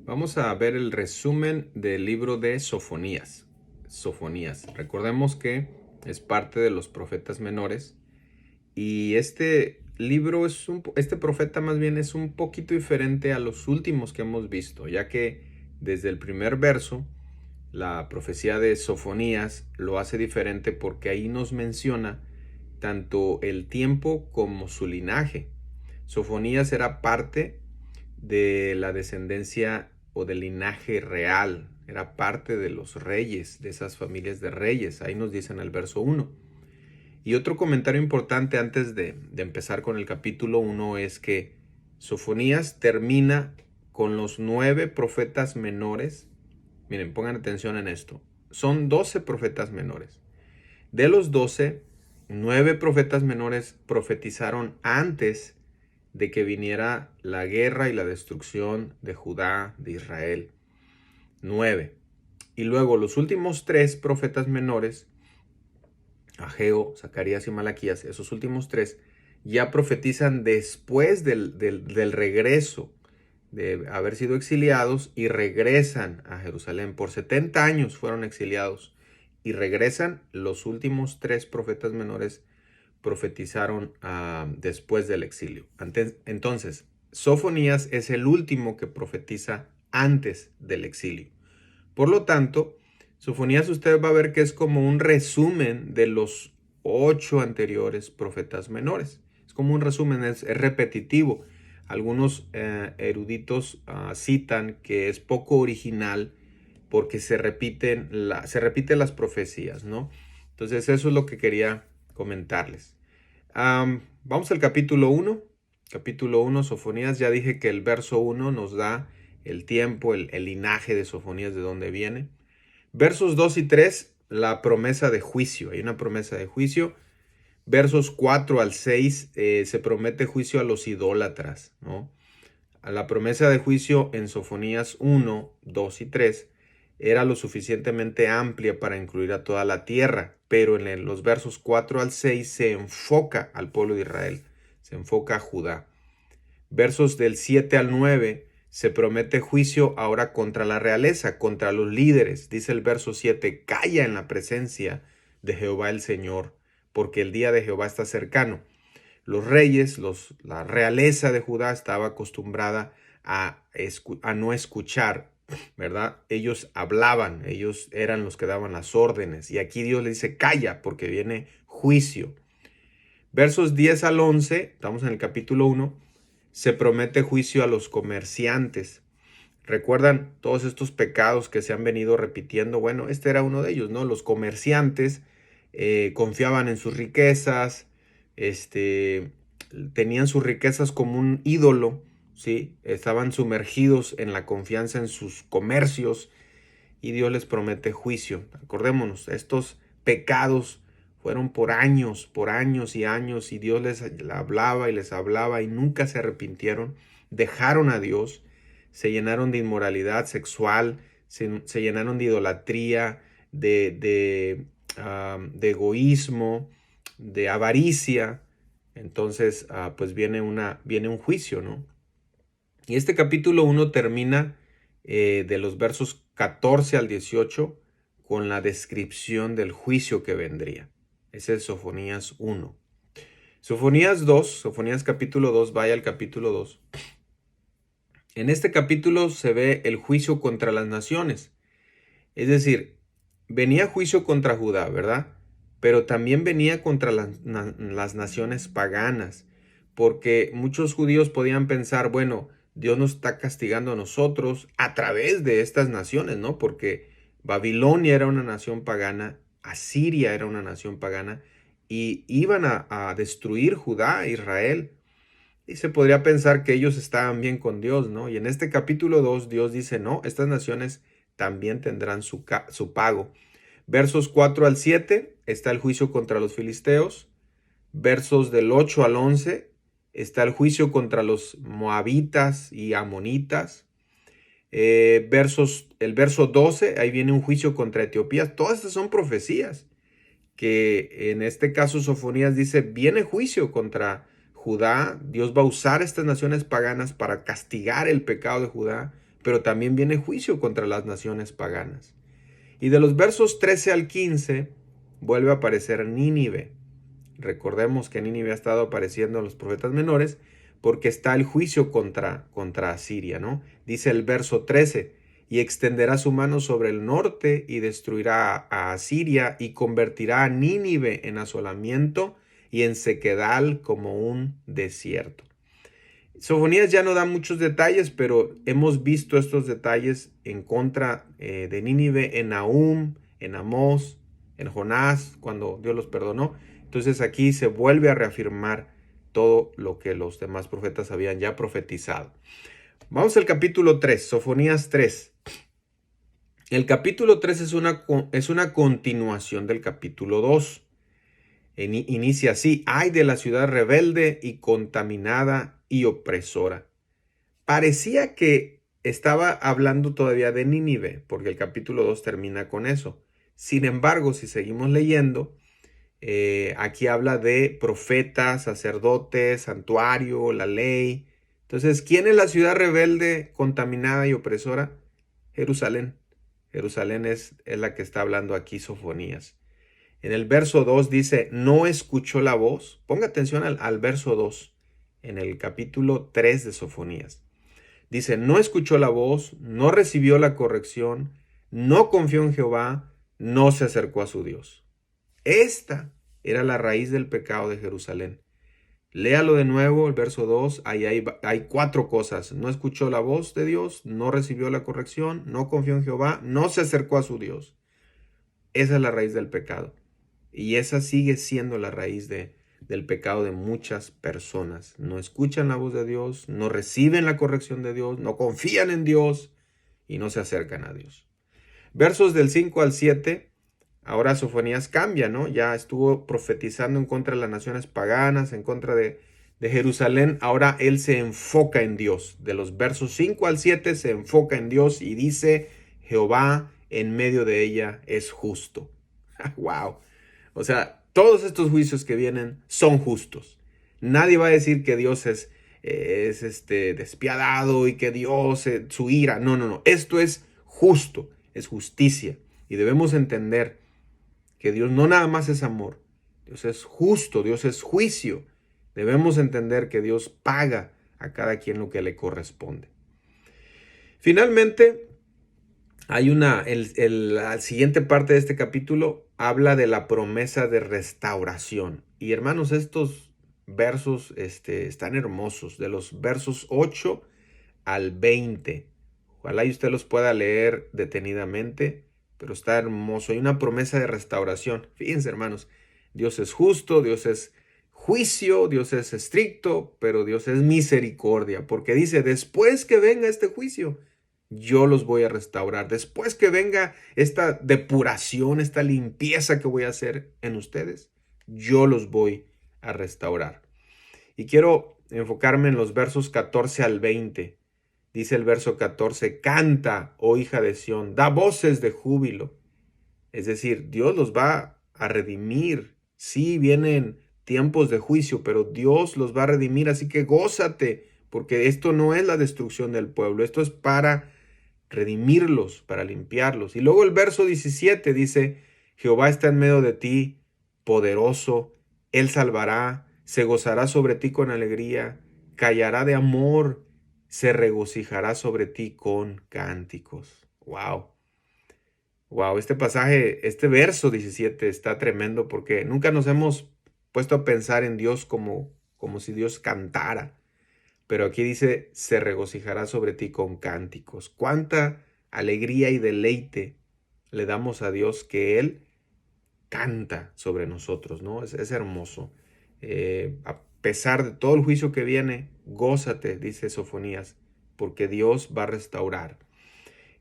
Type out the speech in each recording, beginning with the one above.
Vamos a ver el resumen del libro de Sofonías. Recordemos que es parte de los profetas menores y este libro este profeta más bien es un poquito diferente a los últimos que hemos visto, ya que desde el primer verso la profecía de Sofonías lo hace diferente porque ahí nos menciona tanto el tiempo como su linaje. Sofonías era parte de la descendencia o del linaje real, era parte de los reyes, de esas familias de reyes, ahí nos dicen el verso 1. Y otro comentario importante antes de empezar con el capítulo 1 es que Sofonías termina con los 9 profetas menores. Miren, pongan atención en esto. Son 12 profetas menores. De los 12, 9 profetas menores profetizaron antes de que viniera la guerra y la destrucción de Judá, de Israel. 9. Y luego los últimos 3 profetas menores, Ageo, Zacarías y Malaquías, esos últimos 3, ya profetizan después del regreso de haber sido exiliados y regresan a Jerusalén. Por 70 años fueron exiliados y regresan. Los últimos 3 profetas menores profetizaron después del exilio. Entonces, Sofonías es el último que profetiza antes del exilio. Por lo tanto, Sofonías usted va a ver que es como un resumen de los 8 anteriores profetas menores. Es como un resumen, es repetitivo. Algunos eruditos citan que es poco original porque se repiten las profecías, ¿no? Entonces eso es lo que quería comentarles. Vamos al capítulo 1. Capítulo 1, Sofonías. Ya dije que el verso 1 nos da el tiempo, el linaje de Sofonías, de dónde viene. Versos 2 y 3, la promesa de juicio. Hay una promesa de juicio. Versos 4 al 6, se promete juicio a los idólatras, ¿no? A la promesa de juicio en Sofonías 1, 2 y 3 era lo suficientemente amplia para incluir a toda la tierra, pero en los versos 4 al 6 se enfoca al pueblo de Israel, se enfoca a Judá. Versos del 7 al 9 se promete juicio ahora contra la realeza, contra los líderes. Dice el verso 7, calla en la presencia de Jehová el Señor, porque el día de Jehová está cercano. Los reyes, la realeza de Judá estaba acostumbrada a no escuchar, ¿verdad? Ellos hablaban, ellos eran los que daban las órdenes. Y aquí Dios le dice, calla, porque viene juicio. Versos 10 al 11, estamos en el capítulo 1, se promete juicio a los comerciantes. ¿Recuerdan todos estos pecados que se han venido repitiendo? Bueno, este era uno de ellos, ¿no? Los comerciantes confiaban en sus riquezas, tenían sus riquezas como un ídolo, ¿sí? Estaban sumergidos en la confianza en sus comercios y Dios les promete juicio. Acordémonos, estos pecados fueron por años y años y Dios les hablaba y nunca se arrepintieron, dejaron a Dios, se llenaron de inmoralidad sexual, se llenaron de idolatría, de egoísmo, de avaricia. Entonces, pues viene un juicio, ¿no? Y este capítulo 1 termina de los versos 14 al 18 con la descripción del juicio que vendría. Ese es Sofonías 1. Sofonías capítulo 2, vaya al capítulo 2. En este capítulo se ve el juicio contra las naciones. Es decir, venía juicio contra Judá, ¿verdad? Pero también venía contra las naciones paganas, porque muchos judíos podían pensar, bueno, Dios nos está castigando a nosotros a través de estas naciones, ¿no? Porque Babilonia era una nación pagana, Asiria era una nación pagana, y iban a destruir Judá, Israel. Y se podría pensar que ellos estaban bien con Dios, ¿no? Y en este capítulo 2 Dios dice, no, estas naciones también tendrán su pago. Versos 4 al 7 está el juicio contra los filisteos. Versos del 8 al 11 está el juicio contra los moabitas y amonitas. El verso 12, ahí viene un juicio contra Etiopía. Todas estas son profecías que en este caso Sofonías dice, viene juicio contra Judá. Dios va a usar estas naciones paganas para castigar el pecado de Judá, pero también viene juicio contra las naciones paganas. Y de los versos 13 al 15 vuelve a aparecer Nínive. Recordemos que Nínive ha estado apareciendo en los profetas menores porque está el juicio contra Asiria, ¿no? Dice el verso 13, y extenderá su mano sobre el norte y destruirá a Asiria y convertirá a Nínive en asolamiento y en sequedal como un desierto. Sofonías ya no da muchos detalles, pero hemos visto estos detalles en contra de Nínive en Nahum, en Amós, en Jonás, cuando Dios los perdonó. Entonces aquí se vuelve a reafirmar todo lo que los demás profetas habían ya profetizado. Vamos al capítulo 3, Sofonías 3. El capítulo 3 es una continuación del capítulo 2. Inicia así: ay de la ciudad rebelde y contaminada y opresora. Parecía que estaba hablando todavía de Nínive, porque el capítulo 2 termina con eso. Sin embargo, si seguimos leyendo, aquí habla de profetas, sacerdotes, santuario, la ley. Entonces, ¿quién es la ciudad rebelde, contaminada y opresora? Jerusalén. Jerusalén es la que está hablando aquí Sofonías. En el verso 2 dice, no escuchó la voz. Ponga atención al verso 2 en el capítulo 3 de Sofonías. Dice, no escuchó la voz, no recibió la corrección, no confió en Jehová, no se acercó a su Dios. Esta era la raíz del pecado de Jerusalén. Léalo de nuevo, el verso 2, ahí hay 4 cosas. No escuchó la voz de Dios, no recibió la corrección, no confió en Jehová, no se acercó a su Dios. Esa es la raíz del pecado. Y esa sigue siendo la raíz del pecado de muchas personas. No escuchan la voz de Dios, no reciben la corrección de Dios, no confían en Dios y no se acercan a Dios. Versos del 5 al 7, ahora Sofonías cambia, ¿no? Ya estuvo profetizando en contra de las naciones paganas, en contra de Jerusalén. Ahora él se enfoca en Dios. De los versos 5 al 7 se enfoca en Dios y dice, Jehová en medio de ella es justo. ¡Wow! O sea, todos estos juicios que vienen son justos. Nadie va a decir que Dios es despiadado y que Dios, su ira. No, no, no. Esto es justo, es justicia. Y debemos entender que Dios no nada más es amor. Dios es justo, Dios es juicio. Debemos entender que Dios paga a cada quien lo que le corresponde. Finalmente, hay la siguiente parte de este capítulo habla de la promesa de restauración. Y hermanos, estos versos están hermosos, de los versos 8 al 20. Ojalá y usted los pueda leer detenidamente, pero está hermoso. Hay una promesa de restauración. Fíjense, hermanos, Dios es justo, Dios es juicio, Dios es estricto, pero Dios es misericordia, porque dice, después que venga este juicio, yo los voy a restaurar. Después que venga esta depuración, esta limpieza que voy a hacer en ustedes, yo los voy a restaurar. Y quiero enfocarme en los versos 14 al 20. Dice el verso 14, canta, oh hija de Sión, da voces de júbilo. Es decir, Dios los va a redimir. Sí, vienen tiempos de juicio, pero Dios los va a redimir. Así que gózate, porque esto no es la destrucción del pueblo. Esto es para redimirlos, para limpiarlos. Y luego el verso 17 dice, Jehová está en medio de ti, poderoso, él salvará, se gozará sobre ti con alegría, callará de amor, se regocijará sobre ti con cánticos. Wow. Wow, este pasaje, este verso 17 está tremendo porque nunca nos hemos puesto a pensar en Dios como si Dios cantara. Pero aquí dice, se regocijará sobre ti con cánticos. Cuánta alegría y deleite le damos a Dios que Él canta sobre nosotros, ¿no? Es hermoso. A pesar de todo el juicio que viene, gózate, dice Sofonías, porque Dios va a restaurar.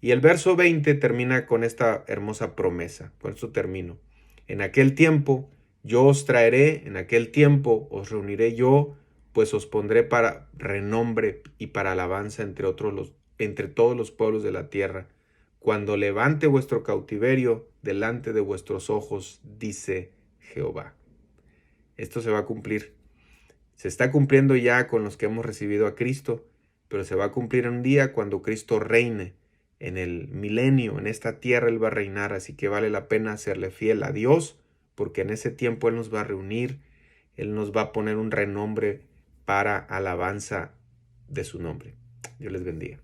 Y el verso 20 termina con esta hermosa promesa. Por eso termino. En aquel tiempo yo os traeré, en aquel tiempo os reuniré yo, pues os pondré para renombre y para alabanza entre todos los pueblos de la tierra, cuando levante vuestro cautiverio delante de vuestros ojos, dice Jehová. Esto se va a cumplir. Se está cumpliendo ya con los que hemos recibido a Cristo, pero se va a cumplir en un día cuando Cristo reine en el milenio, en esta tierra Él va a reinar, así que vale la pena serle fiel a Dios, porque en ese tiempo Él nos va a reunir, Él nos va a poner un renombre para alabanza de su nombre. Dios les bendiga.